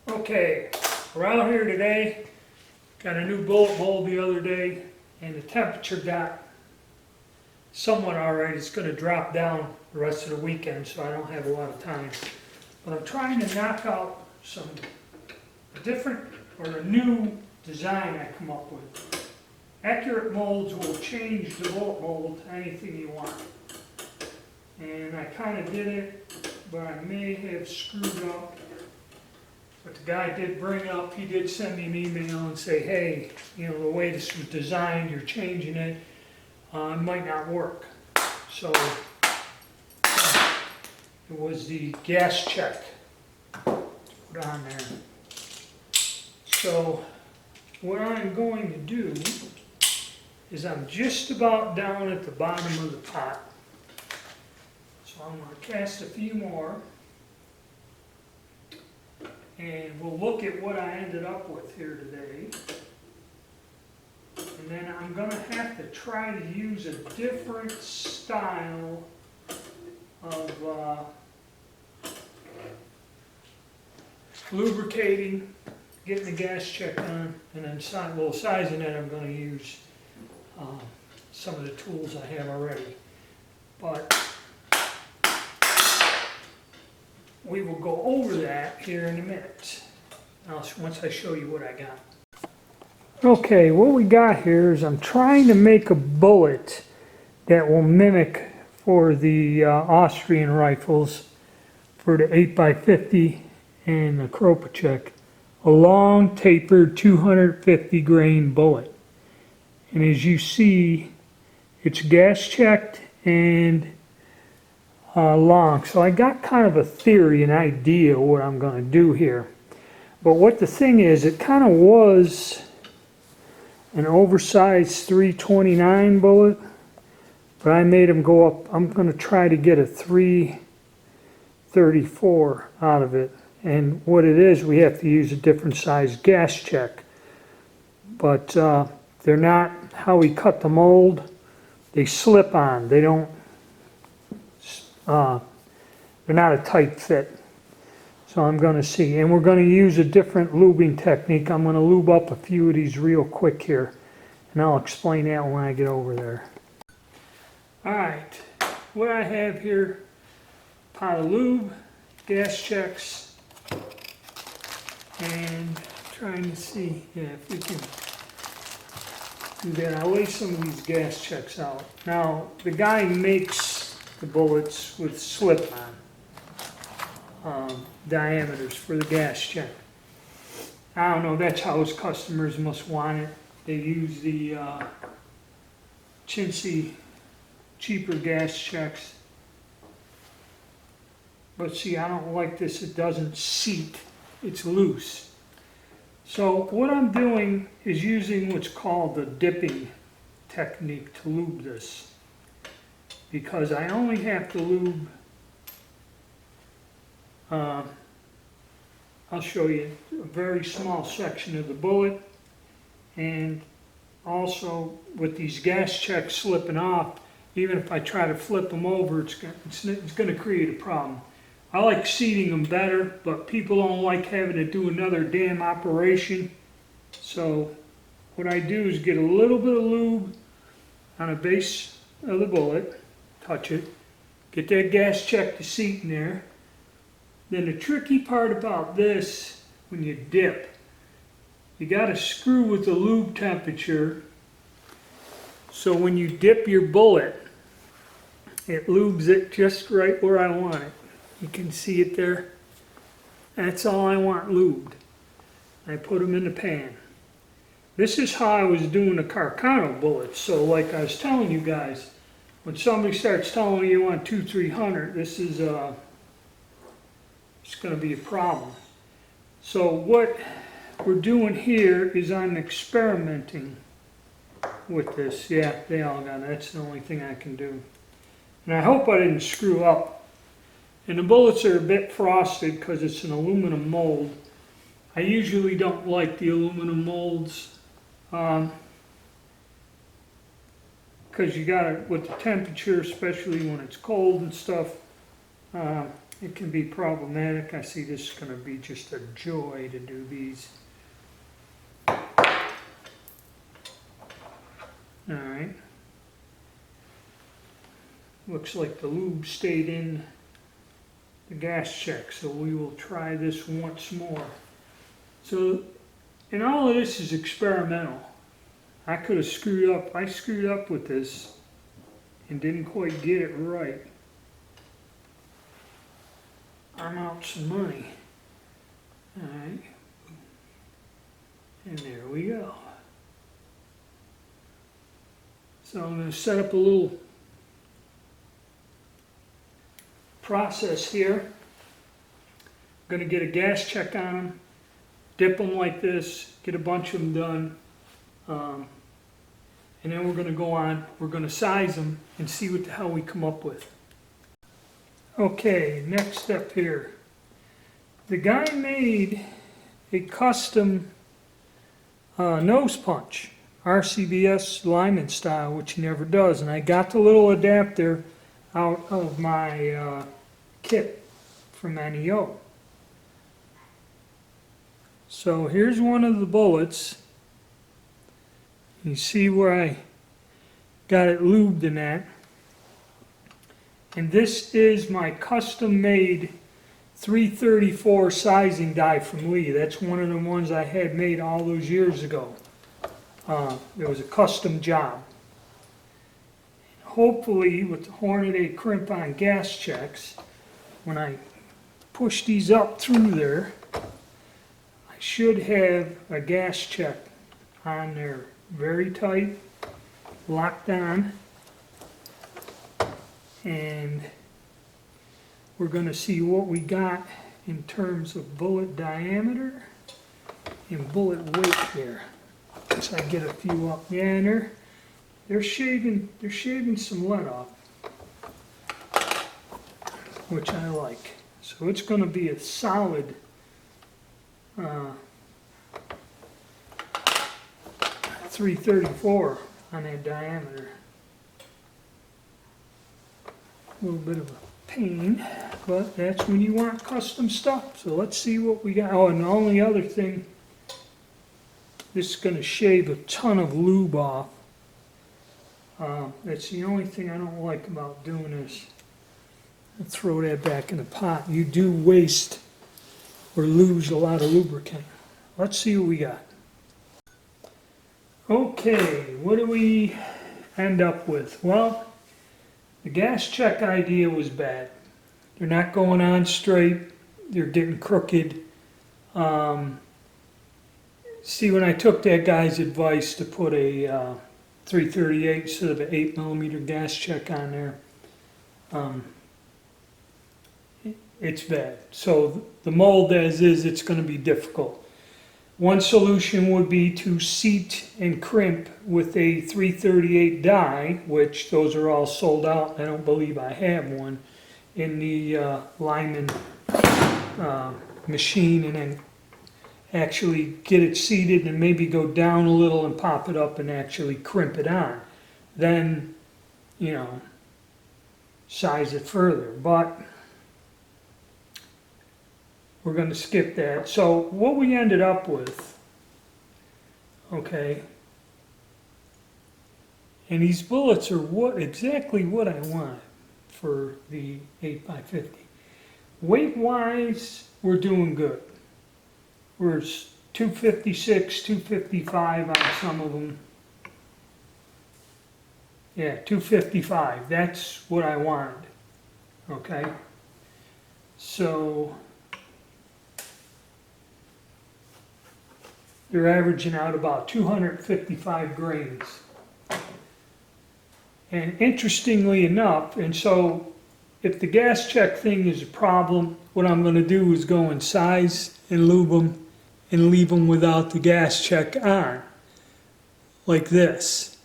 Okay, around here today, got a new bullet mold the other day, and the temperature got somewhat alright. It's going to drop down the rest of the weekend, so I don't have a lot of time. But I'm trying to knock out some different, or a new design I come up with. Accurate molds will change the bullet mold to anything you want. And I kind of did it, but I may have screwed up. But the guy did bring up, he did send me an email and say, hey, you know, the way this was designed, you're changing it, it might not work. So it was the gas check put on there. So what I'm going to do is I'm just about down at the bottom of the pot. So I'm going to cast a few more. And we'll look at what I ended up with here today. And then I'm going to have to try to use a different style of lubricating, getting the gas check on, and then sizing it, I'm going to use some of the tools I have already. But we will go over that here in a minute, once I show you what I got. Okay, what we got here is I'm trying to make a bullet that will mimic for the Austrian rifles, for the 8x50 and the Kropachek, a long tapered 250 grain bullet. And as you see, it's gas checked and long. So I got kind of a theory, an idea what I'm going to do here. But what the thing is, it kind of was an oversized 329 bullet, but I made them go up. I'm going to try to get a 334 out of it. And what it is, we have to use a different size gas check. But they're not how we cut the mold. They slip on. They don't. They're not a tight fit. So I'm going to see. And we're going to use a different lubing technique. I'm going to lube up a few of these real quick here. And I'll explain that when I get over there. Alright, what I have here, pot of lube, gas checks, and trying to see if we can do that. I'll lay some of these gas checks out. Now, the guy makes the bullets with slip-on diameters for the gas check. I don't know, that's how his customers must want it. They use the chintzy, cheaper gas checks. But see, I don't like this, it doesn't seat, it's loose. So what I'm doing is using what's called the dipping technique to lube this. Because I only have to lube, I'll show you a very small section of the bullet, and also with these gas checks slipping off, even if I try to flip them over, it's going to create a problem. I like seating them better, but people don't like having to do another damn operation. So what I do is get a little bit of lube on the base of the bullet, touch it, get that gas check to seat in there. Then the tricky part about this, when you dip, you got to screw with the lube temperature, so when you dip your bullet, it lubes it just right where I want it. You can see it there. That's all I want lubed. I put them in the pan. This is how I was doing the Carcano bullets. So like I was telling you guys, when somebody starts telling you want 2-300, this is it's going to be a problem. So what we're doing here is I'm experimenting with this. Yeah, they all got it. That's the only thing I can do. And I hope I didn't screw up. And the bullets are a bit frosted because it's an aluminum mold. I usually don't like the aluminum molds because you got it with the temperature, especially when it's cold and stuff. it can be problematic. I see this is going to be just a joy to do these. Alright. Looks like the lube stayed in the gas check, so we will try this once more. So, and all of this is experimental. I could have screwed up. I screwed up with this and didn't quite get it right. I'm out some money. Alright. And there we go. So I'm going to set up a little process here. I'm going to get a gas check on them, dip them like this, get a bunch of them done, and then we're going to go on, we're going to size them and see what the hell we come up with. Okay, next step here. The guy made a custom nose punch, RCBS Lyman style, which he never does, and I got the little adapter out of my kit from NEO. So here's one of the bullets. You see where I got it lubed in that. And this is my custom made 334 sizing die from Lee. That's one of the ones I had made all those years ago. It was a custom job. Hopefully with the Hornet A crimp-on gas checks, when I push these up through there, I should have a gas check on there very tight, locked on, and we're going to see what we got in terms of bullet diameter and bullet weight here. So I get a few up. Yeah, and they're shaving some lead off, which I like. So it's going to be a solid 334 on that diameter. A little bit of a pain, but that's when you want custom stuff. So let's see what we got. Oh, and the only other thing, this is going to shave a ton of lube off. That's the only thing I don't like about doing this. I'll throw that back in the pot. You do waste or lose a lot of lubricant. Let's see what we got. Okay, what do we end up with? Well, the gas check idea was bad. They're not going on straight. They're getting crooked. See, when I took that guy's advice to put a 338 instead of an 8mm gas check on there, it's bad. So the mold as is, it's going to be difficult. One solution would be to seat and crimp with a 338 die, which those are all sold out. I don't believe I have one in the Lyman machine, and then actually get it seated and maybe go down a little and pop it up and actually crimp it on. Then, you know, size it further. But we're going to skip that. So what we ended up with, okay, and these bullets are exactly what I want for the 8x50. Weight-wise, we're doing good. We're 256, 255 on some of them. Yeah, 255. That's what I wanted. Okay. So they're averaging out about 255 grains. And interestingly enough, and so if the gas check thing is a problem, what I'm going to do is go and size and lube them and leave them without the gas check on, like this.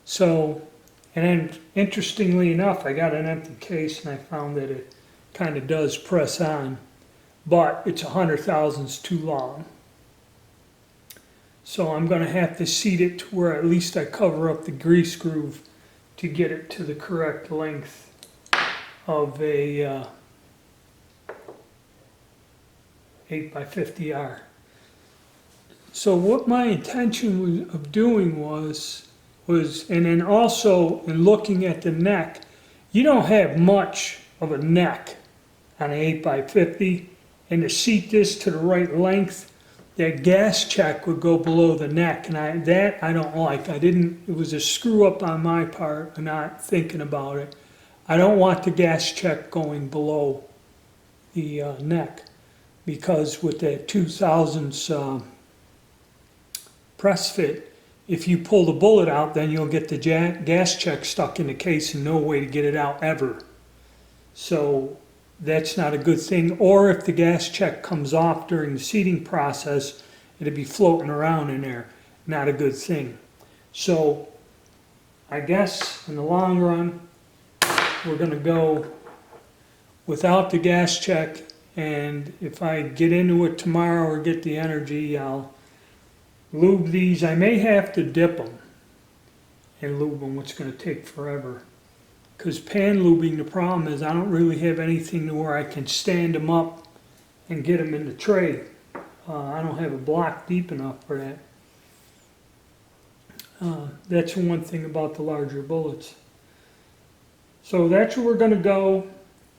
So, and then interestingly enough, I got an empty case and I found that it kind of does press on, but it's 100 thousandths too long. So I'm going to have to seat it to where at least I cover up the grease groove to get it to the correct length of a 8x50R. So what my intention of doing was, and then also in looking at the neck, you don't have much of a neck on an 8x50, and to seat this to the right length, that gas check would go below the neck, and I don't like. It was a screw up on my part of not thinking about it. I don't want the gas check going below the neck, because with that 2000s press fit, if you pull the bullet out, then you'll get the gas check stuck in the case and no way to get it out ever. So that's not a good thing. Or if the gas check comes off during the seating process, it'd be floating around in there. Not a good thing. So I guess in the long run, we're going to go without the gas check, and if I get into it tomorrow or get the energy, I'll lube these. I may have to dip them and lube them, which is going to take forever. Because pan lubing, the problem is I don't really have anything to where I can stand them up and get them in the tray. I don't have a block deep enough for that. That's one thing about the larger bullets. So that's where we're going to go.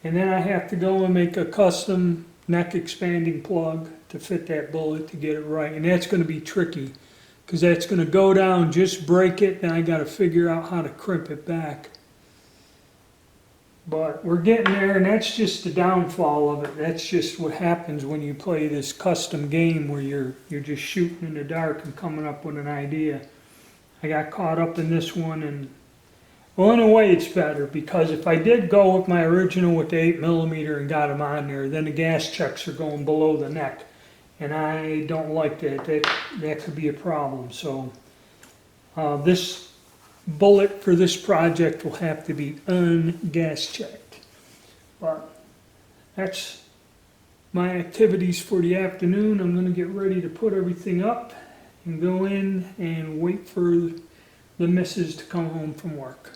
And then I have to go and make a custom neck expanding plug to fit that bullet to get it right. And that's going to be tricky, because that's going to go down, just break it, and I got to figure out how to crimp it back. But we're getting there, and that's just the downfall of it. That's just what happens when you play this custom game where you're just shooting in the dark and coming up with an idea. I got caught up in this one, and well, in a way it's better, because if I did go with my original with the 8mm and got them on there, then the gas checks are going below the neck, and I don't like that. That could be a problem. So this bullet for this project will have to be ungas checked. But that's my activities for the afternoon. I'm going to get ready to put everything up and go in and wait for the missus to come home from work.